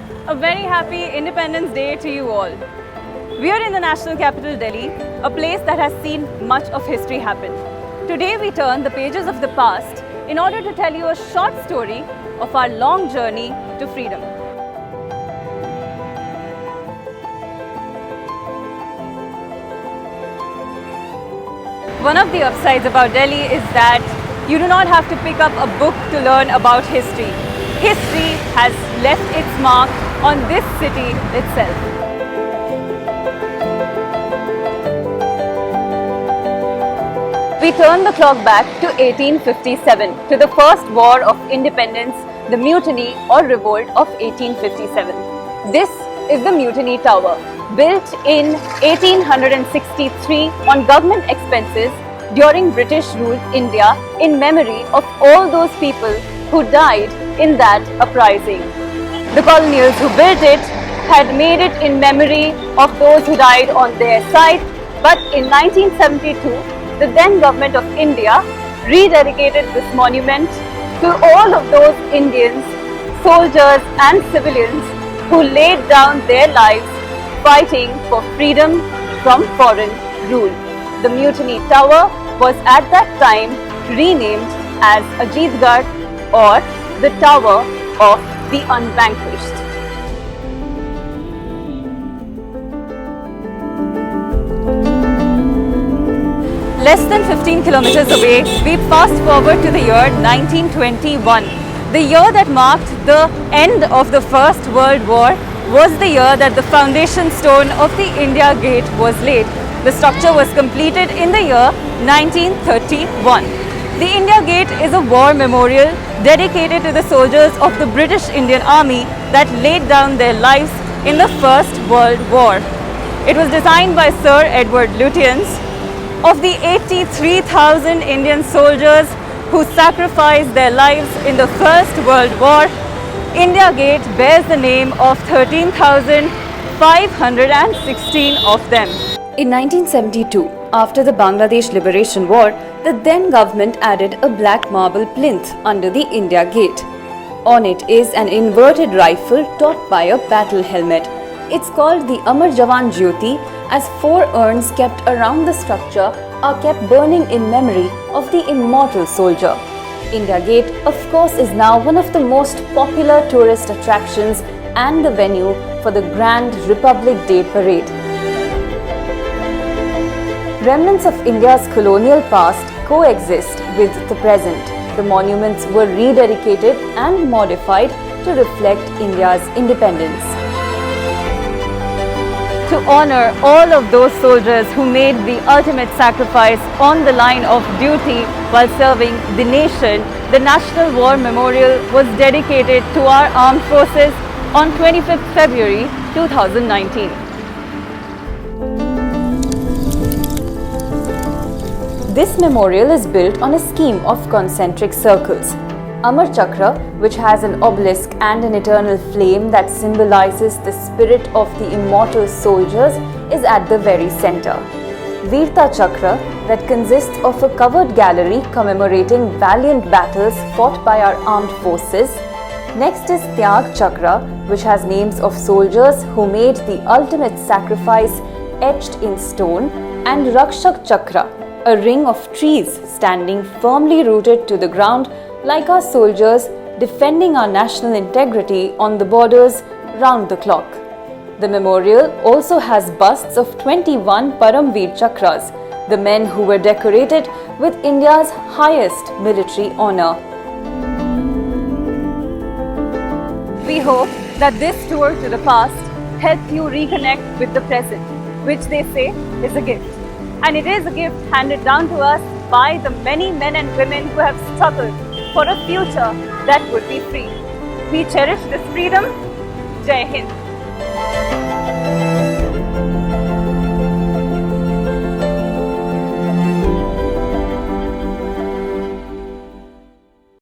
A very happy Independence Day to you all. We are in the national capital Delhi, a place that has seen much of history happen. Today we turn the pages of the past in order to tell you a short story of our long journey to freedom. One of the upsides about Delhi is that you do not have to pick up a book to learn about history. History has left its mark on this city itself. We turn the clock back to 1857, to the first war of independence, the Mutiny or Revolt of 1857. This is the Mutiny Tower, built in 1863 on government expenses during British ruled India in memory of all those people who died in that uprising. The colonials who built it had made it in memory of those who died on their side, but in 1972, the then government of India rededicated this monument to all of those Indians, soldiers and civilians who laid down their lives fighting for freedom from foreign rule. The Mutiny Tower was at that time renamed as Ajitgarh, or the Tower of the Unvanquished. Less than 15 kilometers away, we fast forward to the year 1921. The year that marked the end of the First World War was the year that the foundation stone of the India Gate was laid. The structure was completed in the year 1931. The India Gate is a war memorial dedicated to the soldiers of the British Indian Army that laid down their lives in the First World War. It was designed by Sir Edward Lutyens. Of the 83,000 Indian soldiers who sacrificed their lives in the First World War, India Gate bears the name of 13,516 of them. In 1972, after the Bangladesh Liberation War, the then government added a black marble plinth under the India Gate. On it is an inverted rifle topped by a battle helmet. It's called the Amar Jawan Jyoti, as 4 urns kept around the structure are kept burning in memory of the immortal soldier. India Gate, of course, is now one of the most popular tourist attractions and the venue for the Grand Republic Day Parade. Remnants of India's colonial past coexist with the present. The monuments were rededicated and modified to reflect India's independence. To honor all of those soldiers who made the ultimate sacrifice on the line of duty while serving the nation, the National War Memorial was dedicated to our armed forces on 25th February 2019. This memorial is built on a scheme of concentric circles. Amar Chakra, which has an obelisk and an eternal flame that symbolizes the spirit of the immortal soldiers, is at the very center. Veerta Chakra, that consists of a covered gallery commemorating valiant battles fought by our armed forces. Next is Tyag Chakra, which has names of soldiers who made the ultimate sacrifice etched in stone, and Rakshak Chakra, a ring of trees standing firmly rooted to the ground like our soldiers defending our national integrity on the borders round the clock. The memorial also has busts of 21 Paramveer Chakras, the men who were decorated with India's highest military honor. We hope that this tour to the past helped you reconnect with the present, which they say is a gift. And it is a gift handed down to us by the many men and women who have struggled for a future that would be free. We cherish this freedom. Jai Hind.